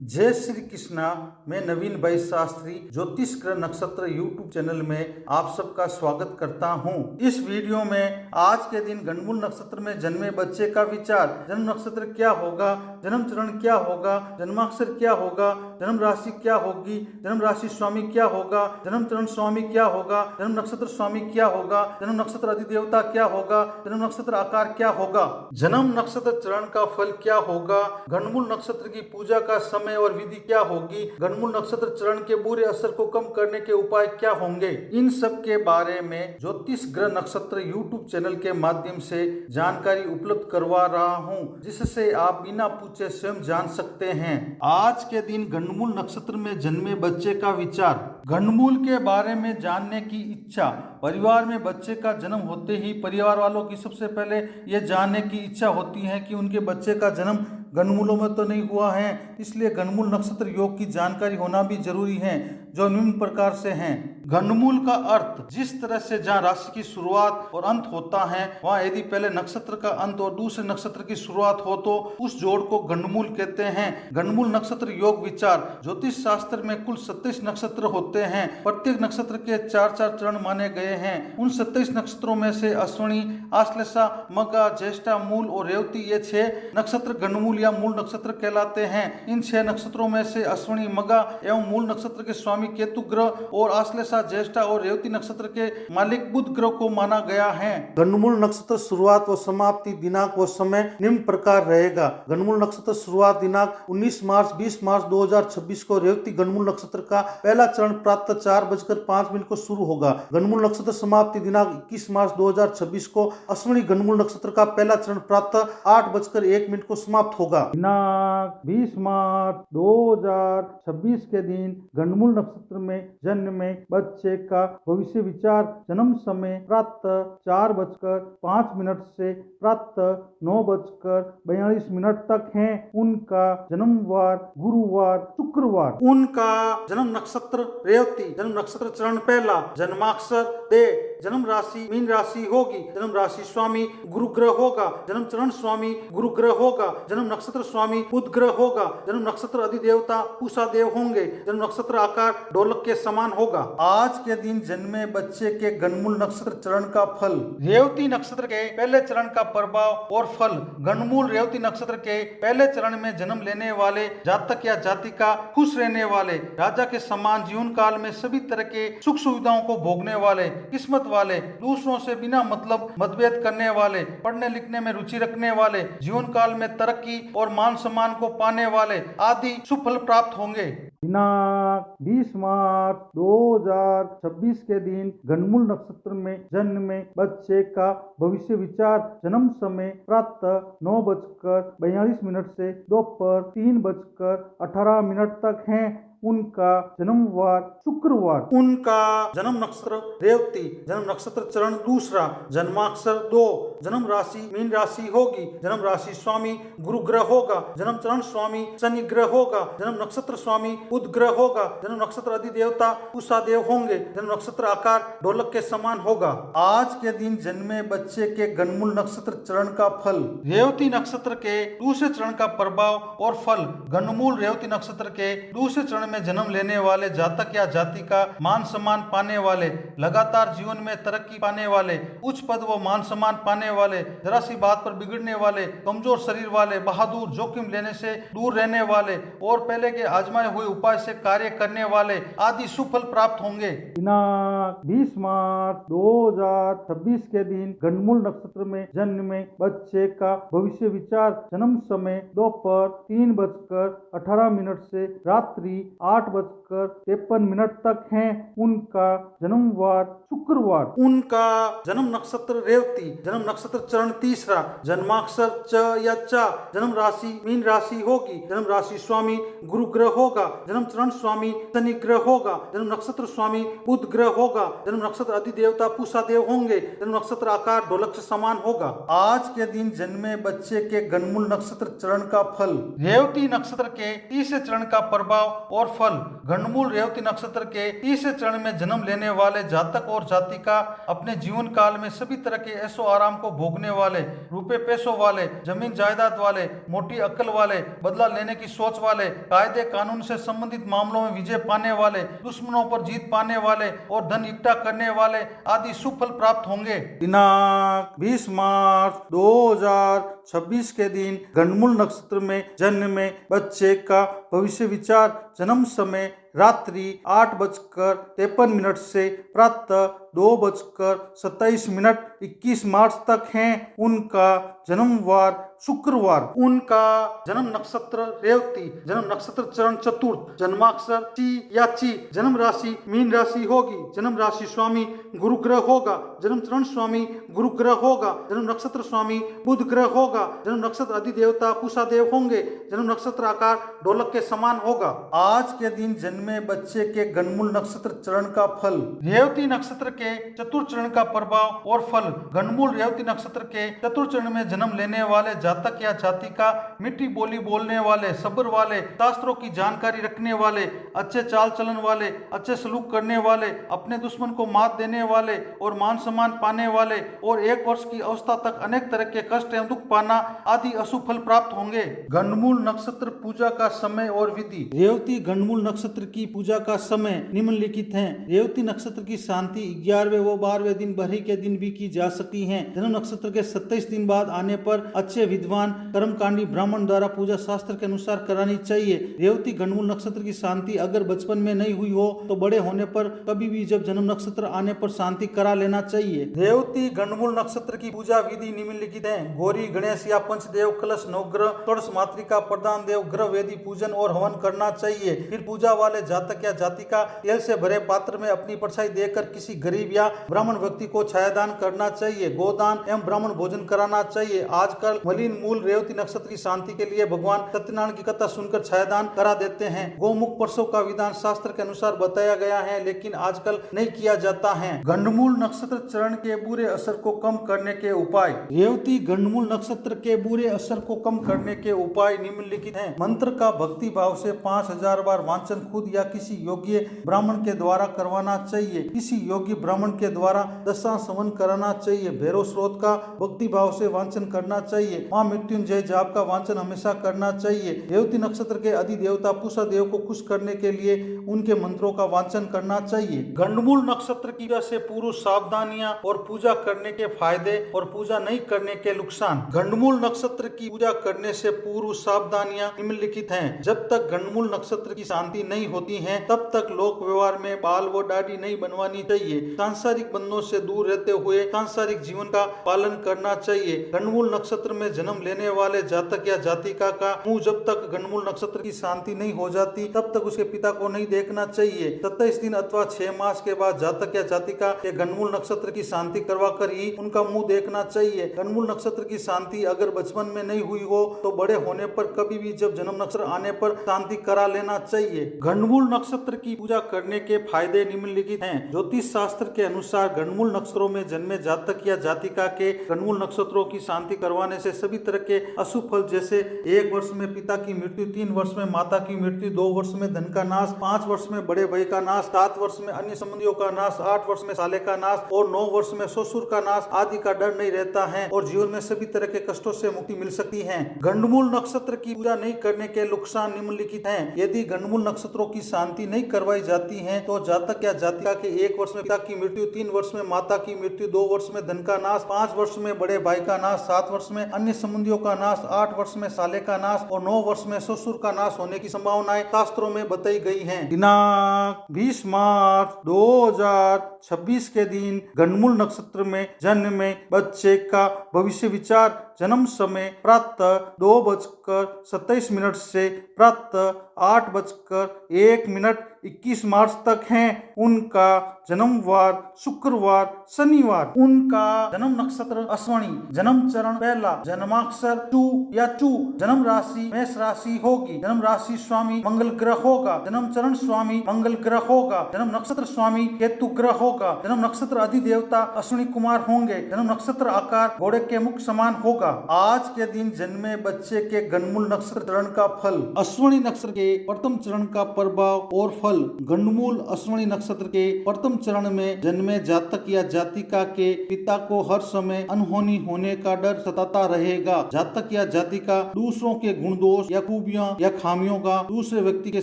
जय श्री कृष्णा। मैं नवीन भाई शास्त्री ज्योतिष ग्रह नक्षत्र यूट्यूब चैनल में आप सबका स्वागत करता हूं। इस वीडियो में आज के दिन गणमूल नक्षत्र में जन्मे बच्चे का विचार, जन्म नक्षत्र क्या होगा, जन्म चरण क्या होगा, जन्माक्षर क्या होगा, जन्म राशि क्या होगी, जन्म राशि स्वामी क्या होगा, जन्म चरण स्वामी क्या होगा, जन्म नक्षत्र स्वामी क्या होगा, जन्म नक्षत्र अधिदेवता क्या होगा, जन्म नक्षत्र आकार क्या होगा, जन्म नक्षत्र चरण का फल क्या होगा, गणमूल नक्षत्र की पूजा का समय और विधि क्या होगी, गणमूल नक्षत्र चरण के बुरे असर को कम करने के उपाय क्या होंगे, इन सब के बारे में ज्योतिष ग्रह नक्षत्र यूट्यूब चैनल के माध्यम से जानकारी उपलब्ध करवा रहा हूं, जिससे आप बिना पूछे स्वयं जान सकते हैं। आज के दिन गणमूल नक्षत्र में जन्मे बच्चे का विचार, गणमूल के बारे में जानने की इच्छा। परिवार में बच्चे का जन्म होते ही परिवार वालों की सबसे पहले ये जानने की इच्छा होती है कि उनके बच्चे का जन्म गणमूलों में तो नहीं हुआ है, इसलिए गणमूल नक्षत्र योग की जानकारी होना भी जरूरी है, जो निम्न प्रकार से हैं। गणमूल का अर्थ, जिस तरह से जहाँ राशि की शुरुआत और अंत होता है, वहाँ यदि पहले नक्षत्र का अंत और दूसरे नक्षत्र की शुरुआत हो तो उस जोड़ को गणमूल कहते हैं। गणमूल नक्षत्र योग विचार, ज्योतिष शास्त्र में कुल 27 नक्षत्र होते हैं। प्रत्येक नक्षत्र के 4-4 चरण माने गए हैं। उन 27 नक्षत्रों में से अश्विनी, आश्लेषा, मघा, ज्येष्ठा, मूल और रेवती ये 6 नक्षत्र गणमूल या मूल नक्षत्र कहलाते हैं। इन 6 नक्षत्रों में से अश्विनी, मघा एवं मूल नक्षत्र के स्वामी केतु ग्रह और आश्लेषा, ज्येष्ठा और रेवती नक्षत्र के मालिक बुध ग्रह को माना गया है। गणमूल नक्षत्र शुरुआत व समाप्ति दिनांक व समय निम्न प्रकार रहेगा। गणमूल नक्षत्र शुरुआत दिनांक 19 मार्च 20 मार्च 2026 को रेवती गणमूल नक्षत्र का पहला चरण प्रातः 4:05 को शुरू होगा। गणमूल नक्षत्र समाप्ति दिनांक 21 मार्च 2026 को अश्विनी गणमूल नक्षत्र का पहला चरण प्रातः 8:01 को समाप्त होगा। दिनांक 20 मार्च 2026 के दिन गणमूल नक्षत्र में जन्मे बच्चे का भविष्य विचार, जन्म समय प्रातः 4:05 से प्रातः 9:42 तक है। उनका जन्मवार गुरुवार, शुक्रवार। उनका जन्म नक्षत्र रेवती, जन्म नक्षत्र चरण पहला, जन्माक्षर दे, जन्म राशि मीन राशि होगी, जन्म राशि स्वामी गुरु ग्रह होगा, जन्म चरण स्वामी गुरु ग्रह होगा, जन्म नक्षत्र स्वामी बुध ग्रह होगा, जन्म नक्षत्र अधिदेवता पूषा देव होंगे, जन्म नक्षत्र आकार ढोलक के समान होगा। आज के दिन जन्मे बच्चे के गणमूल नक्षत्र चरण का फल, रेवती नक्षत्र के पहले चरण का प्रभाव और फल। गणमूल रेवती नक्षत्र के पहले चरण में जन्म लेने वाले जातक या जातिका खुश रहने वाले, राजा के समान जीवन काल में सभी तरह के सुख सुविधाओं को भोगने वाले, किस्मत वाले, दूसरों से बिना मतलब मतभेद करने वाले, पढ़ने लिखने में रुचि रखने वाले, जीवन काल में तरक्की और मान सम्मान को पाने वाले आदि शुभ फल प्राप्त होंगे। दिनांक 20 मार्च 2026 के दिन गणमूल नक्षत्र में जन्मे बच्चे का भविष्य विचार, जन्म समय प्रातः 9:42 से दोपहर 3:18 तक है। उनका जन्मवार शुक्रवार। उनका जन्म नक्षत्र रेवती, जन्म नक्षत्र चरण दूसरा, जन्माक्षर 2, जन्म राशि मीन राशि होगी, जन्म राशि स्वामी गुरु ग्रह होगा, जन्म चरण स्वामी शनि ग्रह होगा, जन्म नक्षत्र स्वामी बुध ग्रह होगा, जन्म नक्षत्र अधिदेवता पूषा देव होंगे, जन्म नक्षत्र आकार ढोलक के समान होगा। आज के दिन जन्मे बच्चे के गणमूल नक्षत्र चरण का फल, रेवती नक्षत्र के दूसरे चरण का प्रभाव और फल। गणमूल रेवती नक्षत्र के दूसरे चरण में जन्म लेने वाले जातक या जातिका मान सम्मान पाने वाले, लगातार जीवन में तरक्की पाने वाले, उच्च पद व मान सम्मान पाने वाले, जरा सी बात पर बिगड़ने वाले, कमजोर शरीर वाले, बहादुर, जोखिम लेने से दूर रहने वाले और पहले के आजमाए हुए उपाय से कार्य करने वाले आदि शुभ फल प्राप्त होंगे। दिनांक 20 मार्च 2026 के दिन गणमूल नक्षत्र में जन्मे बच्चे का भविष्य विचार, जन्म समय दोपहर 3:18 से रात्रि 8:53 तक है। उनका जन्मवार शुक्रवार। उनका जन्म नक्षत्र रेवती, जन्म नक्षत्र चरण तीसरा, जन्माक्षर च या चा, जन्म राशि मीन राशि होगी, जन्म राशि स्वामी गुरु ग्रह होगा, जन्म चरण स्वामी शनि ग्रह होगा, जन्म नक्षत्र स्वामी बुध ग्रह होगा, जन्म नक्षत्र अधिदेवता पूषा देव होंगे, जन्म नक्षत्र आकार ढोलक से समान होगा। आज के दिन जन्मे बच्चे के गणमूल नक्षत्र चरण का फल, रेवती नक्षत्र के तीसरे चरण का प्रभाव और फल। गंडमूल रेवती नक्षत्र के तीसरे चरण में जन्म लेने वाले जातक और जातिका अपने जीवन काल में सभी तरह के ऐशो आराम को भोगने वाले, रुपए पैसों वाले, जमीन जायदाद वाले, मोटी अक्ल वाले, बदला लेने की सोच वाले, कायदे कानून से संबंधित मामलों में विजय पाने वाले, दुश्मनों पर जीत पाने वाले और धन इकट्ठा करने वाले आदि सुफल प्राप्त होंगे। दिनांक 20 मार्च 2026 के दिन गंडमूल नक्षत्र में जन्मे बच्चे का भविष्य विचार। जन्म समय रात्रि 8:53 से प्रातः 2:27 21 मार्च तक हैं। उनका जन्मवार शुक्रवार। उनका जन्म नक्षत्र रेवती, जन्म नक्षत्र चरण चतुर्थ, जन्माक्षर ची या ची, जन्म राशि मीन राशि होगी, जन्म राशि स्वामी गुरु ग्रह होगा, जन्म चरण स्वामी गुरु ग्रह होगा, जन्म नक्षत्र स्वामी बुध ग्रह होगा, जन्म नक्षत्र अधिदेवता पूषा देव होंगे, जन्म नक्षत्र आकार ढोलक के समान होगा। आज के दिन जन्मे बच्चे के गंडमूल नक्षत्र चरण का फल। रेवती नक्षत्र के चतुर्थ चरण का प्रभाव और फल। गंडमूल रेवती नक्षत्र के चतुर्थ चरण में जन्म लेने वाले जातक या जातिका मिठी बोली बोलने वाले, सब्र वाले, शास्त्रों की जानकारी रखने वाले, अच्छे चाल चलन वाले, अच्छे सलूक करने वाले, अपने दुश्मन को मात देने वाले और मान सम्मान पाने वाले और 1 वर्ष की अवस्था तक अनेक तरह के कष्ट एवं दुख पाना आदि अशुभ फल प्राप्त होंगे। गंडमूल नक्षत्र पूजा का समय और विधि। रेवती गंडमूल नक्षत्र की पूजा का समय निम्नलिखित है। रेवती नक्षत्र की शांति 11वें व 12वें दिन बरही के दिन भी की जा सकती है। जन्म नक्षत्र के 27 दिन बाद आने पर अच्छे विद्वान कर्मकांडी ब्राह्मण द्वारा पूजा शास्त्र के अनुसार करानी चाहिए। रेवती गंडमूल नक्षत्र की शांति अगर बचपन में नहीं हुई हो तो बड़े होने पर कभी भी जब जन्म नक्षत्र आने पर शांति करा लेना चाहिए। रेवती गंडमूल नक्षत्र की पूजा विधि निम्नलिखित है। गौरी गणेश या पंचदेव कलश नवग्रह षोडश मातृका प्रधान देव ग्रह वेदी पूजन और हवन करना चाहिए। फिर पूजा वाले जातक या जातिका तेल से भरे पात्र में अपनी परछाई देकर किसी गरीब या ब्राह्मण व्यक्ति को छायादान करना चाहिए। गोदान एवं ब्राह्मण भोजन कराना चाहिए। आजकल मलिन मूल रेवती नक्षत्र की शांति के लिए भगवान सत्यनारायण की कथा सुनकर छायादान करा देते हैं। गौमुख प्रसव का विधान शास्त्र के अनुसार बताया गया है, लेकिन आजकल नहीं किया जाता है। गंडमूल नक्षत्र चरण के बुरे असर को कम करने के उपाय। रेवती गंडमूल नक्षत्र के बुरे असर को कम करने के उपाय निम्नलिखित हैं। मंत्र का भक्ति भाव से 5000 बार वांचन खुद या किसी योग्य ब्राह्मण के द्वारा करवाना चाहिए। किसी योग्य ब्राह्मण के द्वारा दशाश्रवण कराना चाहिए। भैरव स्रोत का भक्ति भाव से वांचन करना चाहिए। मां मृत्युंजय जाप का वांचन हमेशा करना चाहिए। रेवती नक्षत्र के अधिदेवता पूषा देव को खुश करने के लिए उनके मंत्रों का वांचन करना चाहिए। गंडमूल नक्षत्र की वजह से पूर्व सावधानियां और पूजा करने के फायदे और पूजा नहीं करने के नुकसान। गंडमूल नक्षत्र की पूजा करने से पूर्व सावधानियां निम्नलिखित हैं। जब तक गंडमूल नक्षत्र की शांति नहीं होती है तब तक लोक व्यवहार में बाल व दाढ़ी नहीं बनवानी चाहिए। सांसारिक बंधनों से दूर रहते हुए सांसारिक जीवन का पालन करना चाहिए। गंडमूल नक्षत्र में जन्म लेने वाले जातक या जातिका का मुंह जब तक गंडमूल नक्षत्र की शांति नहीं हो जाती तब तक उसके पिता को नहीं देखना चाहिए। 27 दिन अथवा 6 मास के बाद जातक या जातिका के गंडमूल नक्षत्र की शांति करवा कर ही उनका मुंह देखना चाहिए। गंडमूल नक्षत्र की शांति अगर बचपन में नहीं हुई हो तो बड़े होने पर कभी भी जब जन्म नक्षत्र आने पर शांति करा लेना चाहिए। गंडमूल नक्षत्र की पूजा करने के फायदे निम्नलिखित हैं। ज्योतिष शास्त्र के अनुसार गंडमूल नक्षत्रों में जन्मे जातक या जातिका के गंडमूल नक्षत्रों की शांति करवाने से सभी तरह के अशुभ फल जैसे 1 वर्ष में पिता की मृत्यु, 3 वर्ष में माता की मृत्यु, 2 वर्ष में धन का नाश, 5 वर्ष में बड़े भाई का नाश, 7 वर्ष में अन्य संबंधियों का नाश, 8 वर्ष में साले का नाश और 9 वर्ष में ससुर का नाश आदि का डर नहीं रहता है और जीवन में सभी तरह के कष्टों से मुक्ति मिल सकती है। गंडमूल नक्षत्र की पूजा नहीं करने के नुकसान निम्नलिखित हैं। यदि गंडमूल नक्षत्रों की शांति नहीं करवाई जाती है तो जातक या जातिका के 1 वर्ष में पिता की मृत्यु, 3 वर्ष में माता की मृत्यु, 2 वर्ष में धन का नाश, 5 वर्ष में बड़े भाई का नाश, 7 वर्ष में अन्य संबंधियों का नाश, 8 वर्ष में साले का नाश और 9 वर्ष में ससुर का नाश होने की संभावनाएं शास्त्रों में बताई गई हैं। दिनांक 20 मार्च 2026 के दिन गंडमूल नक्षत्र में जन्मे बच्चे का भविष्य विचार। जन्म समय प्रातः 2:27 से प्रातः 8:01 21 मार्च तक हैं। उनका जन्मवार शुक्रवार शनिवार। उनका जन्म नक्षत्र अश्वनी, जन्म चरण पहला, जन्माक्षर चू या चू, जन्म राशि मेष राशि होगी, जन्म राशि स्वामी मंगल ग्रह होगा, जन्म चरण स्वामी मंगल ग्रह होगा, जन्म नक्षत्र स्वामी केतु ग्रह होगा, जन्म नक्षत्र अधिदेवता अश्विनी कुमार होंगे, जन्म नक्षत्र आकार घोड़े के मुख समान होगा, आज के दिन जन्मे बच्चे के गंडमूल नक्षत्र चरण का फल। अश्विनी नक्षत्र के प्रथम चरण का प्रभाव और फल। गंडमूल अश्विनी नक्षत्र के प्रथम चरण में जन्मे जातक या जातिका के पिता को हर समय अनहोनी होने का डर सताता रहेगा। जातक या जातिका दूसरों के गुण दोष या खूबियां या खामियों का दूसरे व्यक्ति के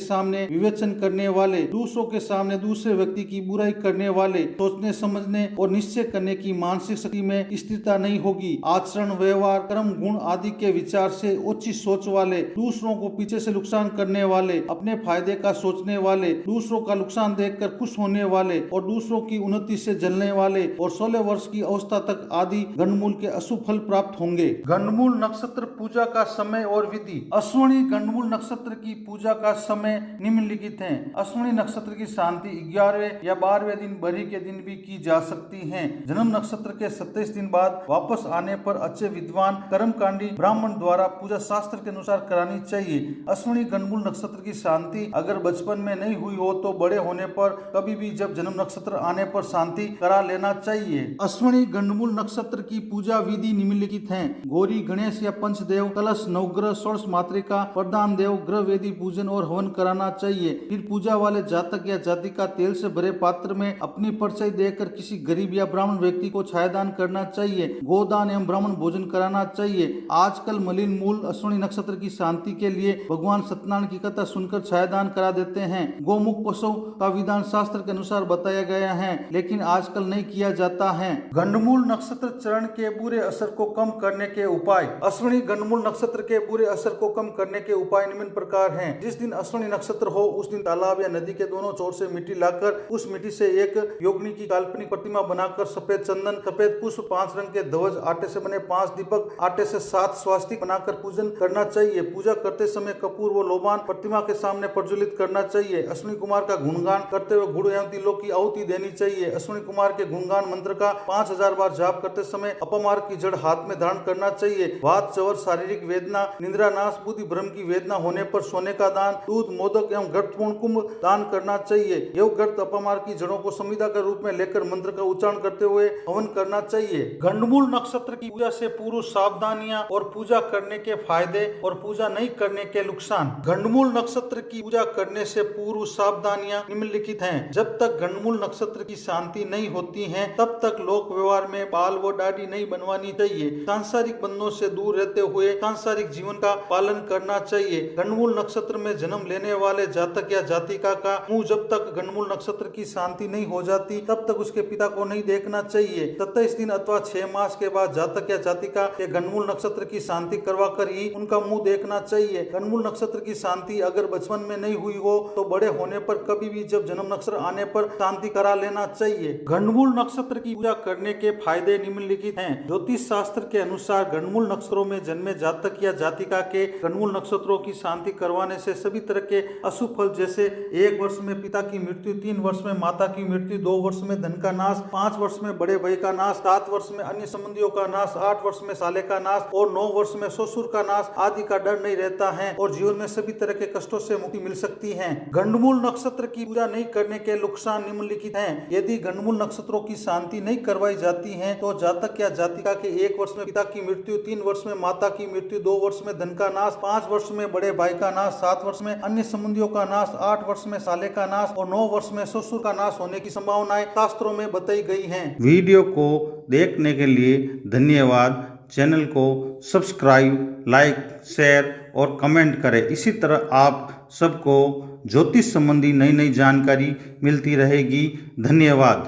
सामने विवेचन करने वाले, दूसरों के सामने दूसरे व्यक्ति की बुराई करने वाले, सोचने समझने और निश्चय करने की मानसिक शक्ति में स्थिरता नहीं होगी। आचरण, व्यवहार, कर्म, गुण आदि के विचार से उच्च सोच वाले, दूसरों को पीछे से नुकसान करने वाले, अपने फायदे का सोचने वाले, दूसरों का नुकसान देखकर खुश होने वाले और दूसरों की उन्नति से जलने वाले और 16 वर्ष की अवस्था तक आदि गंडमूल के अशुभ फल प्राप्त होंगे। गंडमूल नक्षत्र पूजा का समय और विधि। अश्विनी गंडमूल नक्षत्र की पूजा का समय निम्नलिखित है। अश्विनी नक्षत्र की शांति 11वें या 12वें दिन बरी के दिन भी की जा सकती है। जन्म नक्षत्र के 27 दिन बाद वापस आने पर अच्छे विद्वान कर्मकांडी ब्राह्मण द्वारा पूजा शास्त्र के अनुसार करानी चाहिए। अश्विनी गंडमूल नक्षत्र की शांति अगर बचपन में नहीं हुई हो तो बड़े होने पर कभी भी जब जन्म नक्षत्र आने पर शांति करा लेना चाहिए। अश्विनी गंडमूल नक्षत्र की पूजा विधि निम्नलिखित है। गौरी, गणेश या पंचदेव, कलश, नवग्रह, षोडश मातृका, प्रधान देव, ग्रह वेदी पूजन और हवन कराना चाहिए। फिर पूजा वाले जातक या जातिका तेल से भरे पात्र में अपनी परिचय देकर किसी गरीब या ब्राह्मण व्यक्ति को छायादान करना चाहिए। गोदान एवं ब्राह्मण भोजन कराना चाहिए। आजकल मलिन मूल अश्विनी नक्षत्र की शांति के लिए भगवान सत्यनारायण की कथा सुनकर छायादान करा देते हैं। गोमुख पशु का विधान शास्त्र के अनुसार बताया गया है, लेकिन आजकल नहीं किया जाता है। गंडमूल नक्षत्र चरण के बुरे असर को कम करने के उपाय। अश्विनी गंडमूल नक्षत्र के बुरे असर को कम करने के उपाय निम्न प्रकार हैं। जिस दिन अश्विनी नक्षत्र हो उस दिन तालाब या नदी के दोनों छोर से मिट्टी लाकर उस मिट्टी से एक योगिनी की काल्पनिक प्रतिमा बनाकर सफेद चंदन, सफेद पुष्प, 5 रंग के ध्वज, आटे से बने 5 दीपक, आटे से 7 स्वास्तिक बनाकर पूजन करना चाहिए। पूजा करते समय कपूर व लोबान प्रतिमा के सामने प्रज्वलित करना चाहिए। अश्विनी कुमार का गुणगान करते हुए गुड़ एवं तिलों की आहुति देनी चाहिए। अश्विनी कुमार के गुणगान मंत्र का 5000 बार जाप करते समय अपमार्ग की जड़ हाथ में धारण करना चाहिए। वात, चवर, शारीरिक वेदना, निद्रा नाश, बुद्धि भ्रम की वेदना होने पर सोने का दान, दूध, मोदक एवं गर्तपूर्ण कुंभ दान करना चाहिए। यह गर्त अपमार्ग की जड़ों को संविदा के रूप में लेकर मंत्र का उच्चारण करते हुए हवन करना चाहिए। गंडमूल नक्षत्र की पूजा से पूर्व सावधानियां और पूजा करने के फायदे और पूजा नहीं करने के नुकसान। गंडमूल नक्षत्र की पूजा करने से पूर्व सावधानियां निम्नलिखित हैं। जब तक गंडमूल नक्षत्र की शांति नहीं होती है तब तक लोक व्यवहार में बाल व दाढ़ी नहीं बनवानी चाहिए। सांसारिक बंधनों से दूर रहते हुए सांसारिक जीवन का पालन करना चाहिए। गंडमूल नक्षत्र में जन्म लेने वाले जातक या जातिका का मुंह जब तक गंडमूल नक्षत्र की शांति नहीं हो जाती तब तक उसके पिता को नहीं देखना चाहिए। 27 दिन अथवा 6 मास के बाद जातक या जातिका के गंडमूल नक्षत्र की शांति करवा कर ही उनका मुंह देखना चाहिए। गंडमूल नक्षत्र की शांति अगर बचपन में नहीं हुई हो तो बड़े होने पर कभी भी जब जन्म नक्षत्र आने पर शांति करा लेना चाहिए। गंडमूल नक्षत्र की पूजा करने के फायदे निम्नलिखित हैं। ज्योतिष शास्त्र के अनुसार गंडमूल नक्षत्रों में जन्मे जातक या जातिका के गंडमूल नक्षत्रों की शांति करवाने से सभी तरह के अशुभ फल जैसे 1 वर्ष में पिता की मृत्यु, 3 वर्ष में माता की मृत्यु, 2 वर्ष में धन का नाश, 5 वर्ष में बड़े भाई का नाश, 7 वर्ष में अन्य संबंधियों का नाश, 8 वर्ष में साले का नाश और 9 वर्ष में ससुर का नाश आदि का डर नहीं रहता है और जीवन में सभी तरह के कष्टों से मुक्ति मिल सकती है। गंडमूल नक्षत्र की पूजा नहीं करने के नुकसान निम्नलिखित हैं। यदि गंडमूल नक्षत्रों की शांति नहीं करवाई जाती है तो जातक या जातिका के 1 वर्ष में पिता की मृत्यु, 3 वर्ष में माता की मृत्यु, 2 वर्ष में धन का नाश, 5 वर्ष में बड़े भाई का नाश, 7 वर्ष में अन्य संबंधियों का नाश, 8 वर्ष में साले का नाश और 9 वर्ष में ससुर का नाश होने की संभावनाएं शास्त्रों में बताई गई हैं। वीडियो को देखने के लिए धन्यवाद। चैनल को सब्सक्राइब, लाइक, शेयर और कमेंट करें। इसी तरह आप सबको ज्योतिष संबंधी नई नई जानकारी मिलती रहेगी। धन्यवाद।